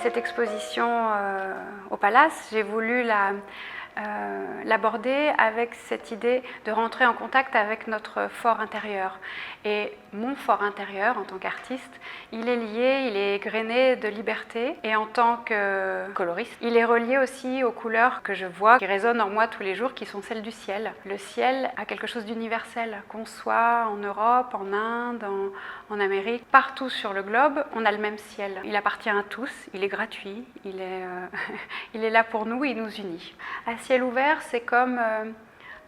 Cette exposition au Palace, j'ai voulu l'aborder avec cette idée de rentrer en contact avec notre fort intérieur. Et mon fort intérieur, en tant qu'artiste, il est lié, il est égrené de liberté. Et en tant que coloriste, il est relié aussi aux couleurs que je vois, qui résonnent en moi tous les jours, qui sont celles du ciel. Le ciel a quelque chose d'universel, qu'on soit en Europe, en Inde, en Amérique, partout sur le globe, on a le même ciel. Il appartient à tous, il est gratuit, il est là pour nous, il nous unit. À ciel ouvert, c'est comme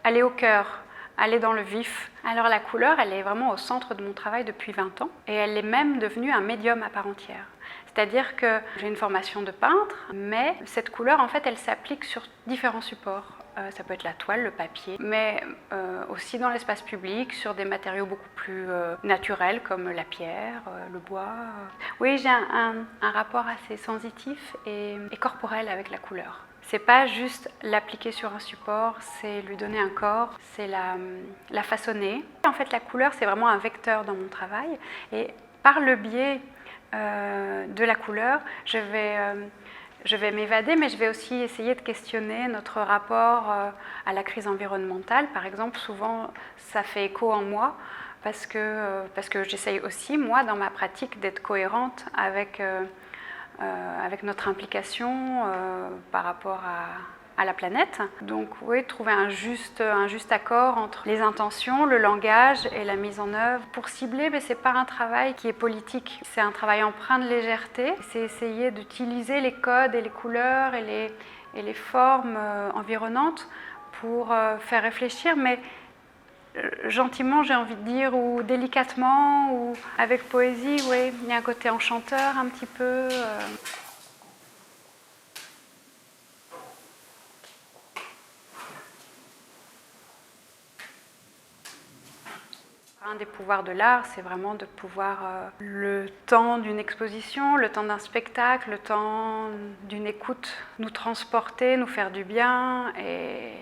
aller au cœur, aller dans le vif. Alors la couleur, elle est vraiment au centre de mon travail depuis 20 ans et elle est même devenue un médium à part entière. C'est-à-dire que j'ai une formation de peintre, mais cette couleur, en fait, elle s'applique sur différents supports. Ça peut être la toile, le papier, mais aussi dans l'espace public, sur des matériaux beaucoup plus naturels comme la pierre, le bois. Oui, j'ai un rapport assez sensitif et corporel avec la couleur. C'est pas juste l'appliquer sur un support, c'est lui donner un corps, c'est la façonner. En fait, la couleur, c'est vraiment un vecteur dans mon travail et par le biais de la couleur, je vais m'évader, mais je vais aussi essayer de questionner notre rapport à la crise environnementale. Par exemple, souvent, ça fait écho en moi parce que j'essaye aussi, moi, dans ma pratique, d'être cohérente avec notre implication par rapport à la planète. Donc oui, trouver un juste accord entre les intentions, le langage et la mise en œuvre. Pour cibler, mais c'est pas un travail qui est politique, c'est un travail empreint de légèreté. C'est essayer d'utiliser les codes et les couleurs et les formes environnantes pour faire réfléchir, mais gentiment, j'ai envie de dire, ou délicatement, ou avec poésie, oui. Il y a un côté enchanteur un petit peu. Un des pouvoirs de l'art, c'est vraiment de pouvoir, le temps d'une exposition, le temps d'un spectacle, le temps d'une écoute, nous transporter, nous faire du bien, et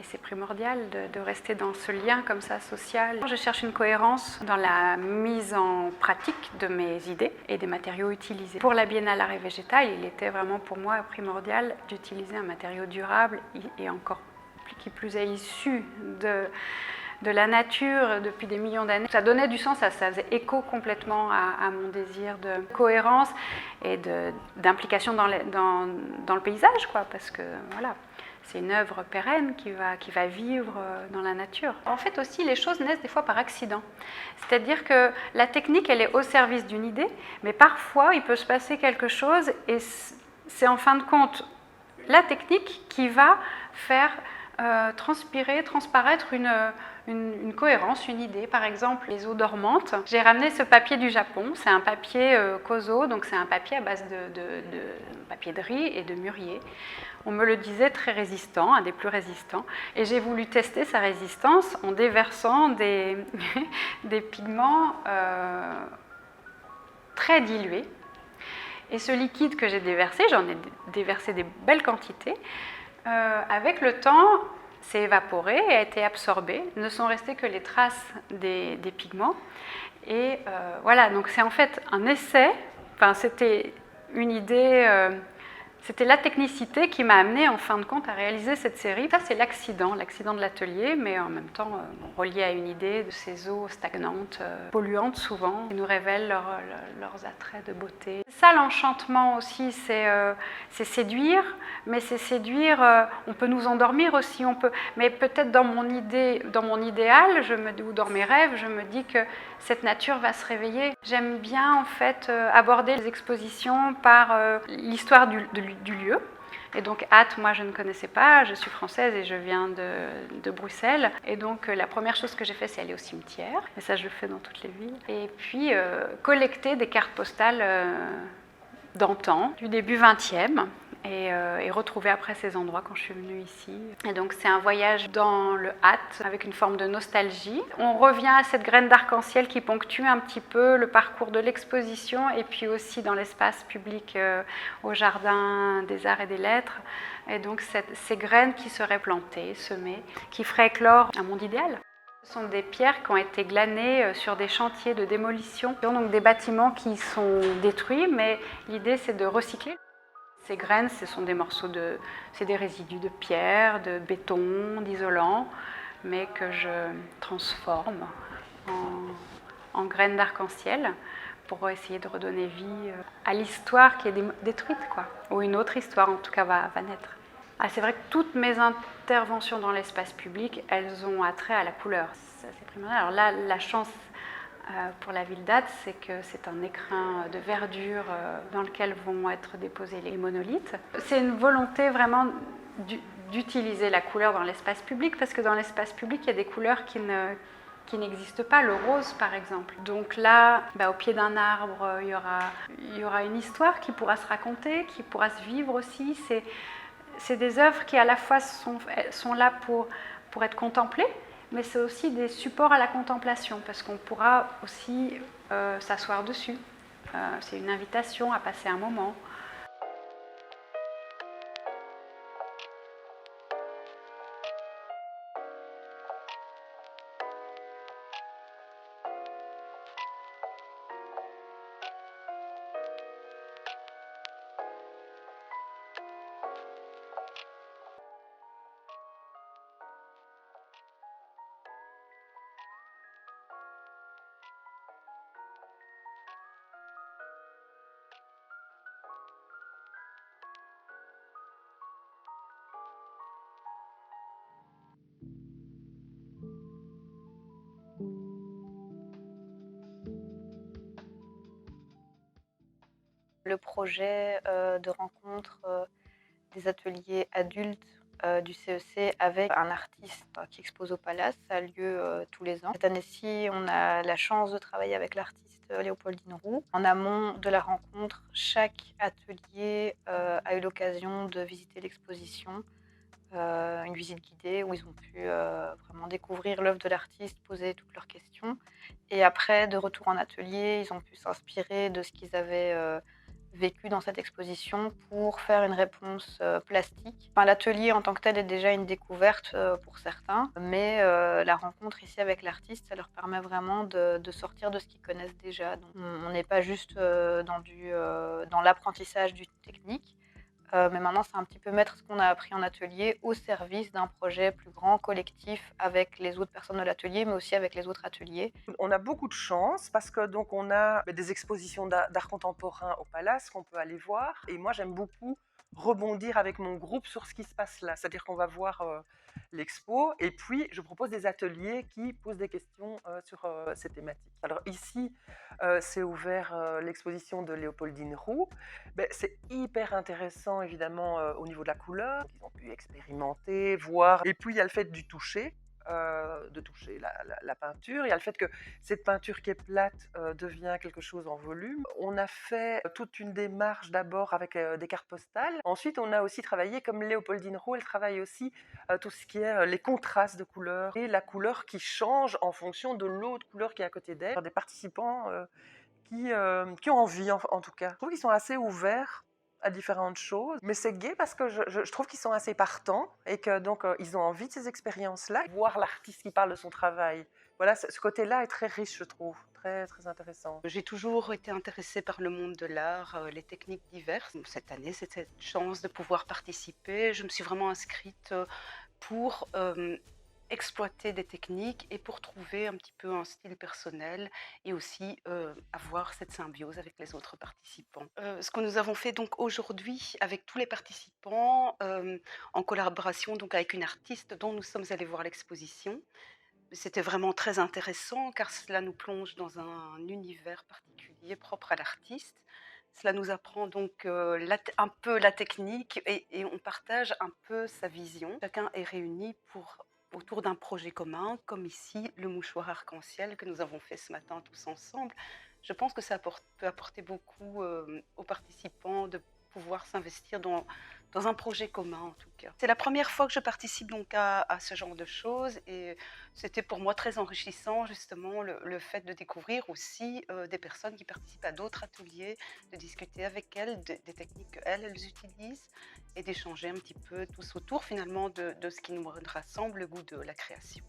c'est primordial de rester dans ce lien comme ça, social. Je cherche une cohérence dans la mise en pratique de mes idées et des matériaux utilisés. Pour la Biennale Art et Végétal, il était vraiment pour moi primordial d'utiliser un matériau durable et encore qui plus est issu de la nature depuis des millions d'années. Ça donnait du sens, ça faisait écho complètement à mon désir de cohérence et d'implication dans le paysage, quoi, parce que voilà, c'est une œuvre pérenne qui va vivre dans la nature. En fait aussi, les choses naissent des fois par accident. C'est-à-dire que la technique, elle est au service d'une idée, mais parfois, il peut se passer quelque chose et c'est en fin de compte la technique qui va faire transparaître une cohérence, une idée. Par exemple, les eaux dormantes. J'ai ramené ce papier du Japon, c'est un papier kozo, donc c'est un papier à base de papier de riz et de mûrier. On me le disait très résistant, un des plus résistants, et j'ai voulu tester sa résistance en déversant des pigments très dilués. Et ce liquide que j'ai déversé, j'en ai déversé des belles quantités, avec le temps, s'est évaporé et a été absorbé. Ne sont restées que les traces des pigments. Et voilà, donc c'est en fait un essai. Enfin, c'était une idée, c'était la technicité qui m'a amenée en fin de compte à réaliser cette série. Ça, c'est l'accident de l'atelier, mais en même temps relié à une idée de ces eaux stagnantes, polluantes souvent, qui nous révèlent leurs attraits de beauté. Ça, l'enchantement aussi, c'est séduire, mais c'est séduire, on peut nous endormir aussi, mais peut-être dans mon idéal, ou dans mes rêves, je me dis que cette nature va se réveiller. J'aime bien en fait aborder les expositions par l'histoire du lieu. Et donc Ath, moi je ne connaissais pas, je suis française et je viens de Bruxelles. Et donc la première chose que j'ai fait, c'est aller au cimetière. Et ça, je le fais dans toutes les villes. Et puis collecter des cartes postales d'antan, du début 20e. Et retrouver après ces endroits quand je suis venue ici. Et donc c'est un voyage dans le Ath avec une forme de nostalgie. On revient à cette graine d'arc-en-ciel qui ponctue un petit peu le parcours de l'exposition et puis aussi dans l'espace public au Jardin des Arts et des Lettres. Et donc ces graines qui seraient plantées, semées, qui feraient éclore un monde idéal. Ce sont des pierres qui ont été glanées sur des chantiers de démolition, donc des bâtiments qui sont détruits, mais l'idée c'est de recycler. Ces graines, ce sont des c'est des résidus de pierre, de béton, d'isolant, mais que je transforme en graines d'arc-en-ciel pour essayer de redonner vie à l'histoire qui est détruite, quoi. Ou une autre histoire, en tout cas, va naître. Ah, c'est vrai que toutes mes interventions dans l'espace public, elles ont attrait à la couleur. C'est primordial. Alors là, la chance pour la ville d'Ath, c'est que c'est un écrin de verdure dans lequel vont être déposés les monolithes. C'est une volonté vraiment d'utiliser la couleur dans l'espace public, parce que dans l'espace public, il y a des couleurs qui n'existe pas, le rose par exemple. Donc là, au pied d'un arbre, il y aura une histoire qui pourra se raconter, qui pourra se vivre aussi. C'est des œuvres qui à la fois sont là pour être contemplées, mais c'est aussi des supports à la contemplation, parce qu'on pourra aussi s'asseoir dessus. C'est une invitation à passer un moment. Le projet de rencontre des ateliers adultes du CEC avec un artiste qui expose au Palace, ça a lieu tous les ans. Cette année-ci, on a la chance de travailler avec l'artiste Léopoldine Roux. En amont de la rencontre, chaque atelier a eu l'occasion de visiter l'exposition, une visite guidée où ils ont pu vraiment découvrir l'œuvre de l'artiste, poser toutes leurs questions. Et après, de retour en atelier, ils ont pu s'inspirer de ce qu'ils avaient vécu dans cette exposition pour faire une réponse plastique. Enfin, l'atelier en tant que tel est déjà une découverte pour certains, mais la rencontre ici avec l'artiste, ça leur permet vraiment de sortir de ce qu'ils connaissent déjà. Donc, on n'est pas juste dans l'apprentissage d'une technique, mais maintenant, c'est un petit peu mettre ce qu'on a appris en atelier au service d'un projet plus grand, collectif, avec les autres personnes de l'atelier, mais aussi avec les autres ateliers. On a beaucoup de chance parce que donc on a des expositions d'art contemporain au Palace qu'on peut aller voir. Et moi, j'aime beaucoup rebondir avec mon groupe sur ce qui se passe là. C'est-à-dire qu'on va voir l'expo et puis je propose des ateliers qui posent des questions sur ces thématiques. Alors ici, c'est ouvert l'exposition de Léopoldine Roux. C'est hyper intéressant évidemment au niveau de la couleur. Ils ont pu expérimenter, voir. Et puis il y a le fait du toucher. De toucher la peinture. Il y a le fait que cette peinture qui est plate devient quelque chose en volume. On a fait toute une démarche d'abord avec des cartes postales. Ensuite, on a aussi travaillé, comme Léopoldine Roux, elle travaille aussi tout ce qui est les contrastes de couleurs et la couleur qui change en fonction de l'autre couleur qui est à côté d'elle. Des participants qui ont envie en tout cas. Je trouve qu'ils sont assez ouverts à différentes choses, mais c'est gai parce que je trouve qu'ils sont assez partants et que donc ils ont envie de ces expériences-là. Voir l'artiste qui parle de son travail, voilà, ce côté-là est très riche, je trouve, très très intéressant. J'ai toujours été intéressée par le monde de l'art, les techniques diverses. Cette année, c'était cette chance de pouvoir participer. Je me suis vraiment inscrite pour exploiter des techniques et pour trouver un petit peu un style personnel et aussi avoir cette symbiose avec les autres participants. Ce que nous avons fait donc aujourd'hui avec tous les participants, en collaboration donc avec une artiste dont nous sommes allés voir l'exposition, c'était vraiment très intéressant car cela nous plonge dans un univers particulier propre à l'artiste. Cela nous apprend donc un peu la technique et on partage un peu sa vision. Chacun est réuni autour d'un projet commun, comme ici le mouchoir arc-en-ciel que nous avons fait ce matin tous ensemble. Je pense que ça peut apporter beaucoup aux participants de pouvoir s'investir dans un projet commun en tout cas. C'est la première fois que je participe donc à ce genre de choses et c'était pour moi très enrichissant justement le fait de découvrir aussi des personnes qui participent à d'autres ateliers, de discuter avec elles des techniques qu'elles elles utilisent et d'échanger un petit peu tous autour finalement de ce qui nous rassemble, le goût de la création.